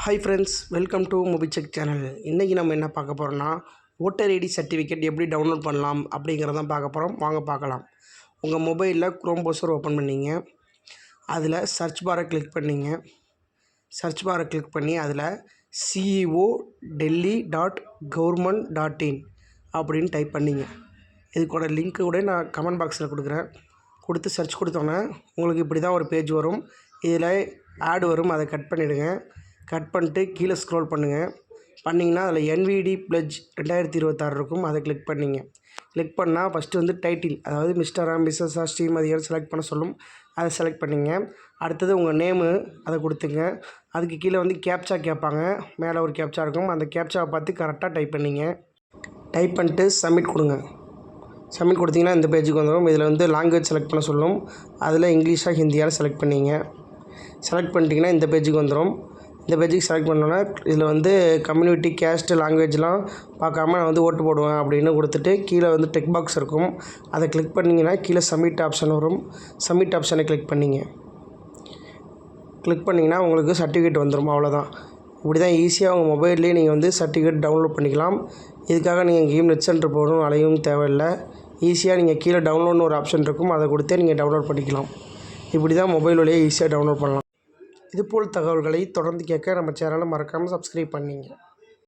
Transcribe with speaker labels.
Speaker 1: Hi friends, welcome to Mobisec channel. இன்றைக்கி நம்ம என்ன பார்க்க போகிறோம்னா, ஓட்டர் ஐடி சர்டிஃபிகேட் எப்படி டவுன்லோட் பண்ணலாம் அப்படிங்கிறதான் பார்க்க போகிறோம். வாங்க பார்க்கலாம். உங்கள் மொபைலில் குரோம் ப்ரௌசர் ஓப்பன் பண்ணிங்க. அதில் சர்ச் பாரை கிளிக் பண்ணிங்க. சர்ச் பாரை கிளிக் பண்ணி அதில் ceo.delhi.government.in அப்படின்னு டைப் பண்ணிங்க. இதுக்கோட லிங்க்கு கூட நான் கமெண்ட் பாக்ஸில் கொடுக்குறேன். கொடுத்து சர்ச் கொடுத்தோன்னே உங்களுக்கு இப்படி தான் ஒரு பேஜ் வரும். இதில் ஆட் வரும், அதை கட் பண்ணிவிடுங்க. கட் பண்ணிட்டு கீழே ஸ்க்ரோல் பண்ணுங்கள். பண்ணிங்கன்னா அதில் என்விடி ப்ளட்ஜ் 2026 இருக்கும், அதை கிளிக் பண்ணிங்க. கிளிக் பண்ணால் ஃபஸ்ட்டு வந்து டைட்டில், அதாவது மிஸ்டரா மிஸ்ஸஸா ஸ்ரீமதியான்னு செலக்ட் பண்ண சொல்லும். அதை செலக்ட் பண்ணிங்க. அடுத்தது உங்கள் நேமு அதை கொடுத்துங்க. அதுக்கு கீழே வந்து கேப்ச்சா கேட்பாங்க. மேலே ஒரு கேப்ச்சா இருக்கும், அந்த கேப்ச்சாவை பார்த்து கரெக்டாக டைப் பண்ணிங்க. டைப் பண்ணிட்டு சப்மிட் கொடுங்க. சப்மிட் கொடுத்தீங்கன்னா இந்த பேஜுக்கு வந்துடும். இதில் வந்து லாங்குவேஜ் செலக்ட் பண்ண சொல்லும். அதில் இங்கிலீஷாக ஹிந்தியால் செலக்ட் பண்ணிங்க. செலக்ட் பண்ணிட்டீங்கன்னா இந்த பேஜுக்கு வந்துடும். இந்த பேஜுக்கு செலக்ட் பண்ணோன்னா இதில் வந்து கம்யூனிட்டி, கேஸ்ட்டு, லாங்குவேஜ்லாம் பார்க்காம நான் வந்து ஓட்டு போடுவேன் அப்படின்னு கொடுத்துட்டு கீழே வந்து டிக் பாக்ஸ் இருக்கும், அதை கிளிக் பண்ணிங்கன்னா கீழே சப்மிட் ஆப்ஷன் வரும். சப்மிட் ஆப்ஷனை கிளிக் பண்ணிங்க. கிளிக் பண்ணிங்கன்னா உங்களுக்கு சர்டிஃபிகேட் வந்துடும். அவ்வளோதான். இப்படி தான் ஈஸியாக உங்கள் மொபைல்லேயே நீங்கள் வந்து சர்டிஃபிகேட் டவுன்லோட் பண்ணிக்கலாம். இதுக்காக நீங்கள் எங்கேயும் நெட் சென்டர் போகணும், அலையவும் தேவையில்லை. ஈஸியாக நீங்கள் கீழே டவுன்லோட்னு ஒரு ஆப்ஷன் இருக்கும், அதை கொடுத்தே நீங்கள் டவுன்லோட் பண்ணிக்கலாம். இப்படி தான் மொபைல் வழியாக ஈஸியாக டவுன்லோட் பண்ணலாம். இதுபோல் தகவல்களை தொடர்ந்து கேட்க நம்ம சேனலை மறக்காமல் சப்ஸ்கிரைப் பண்ணிங்க.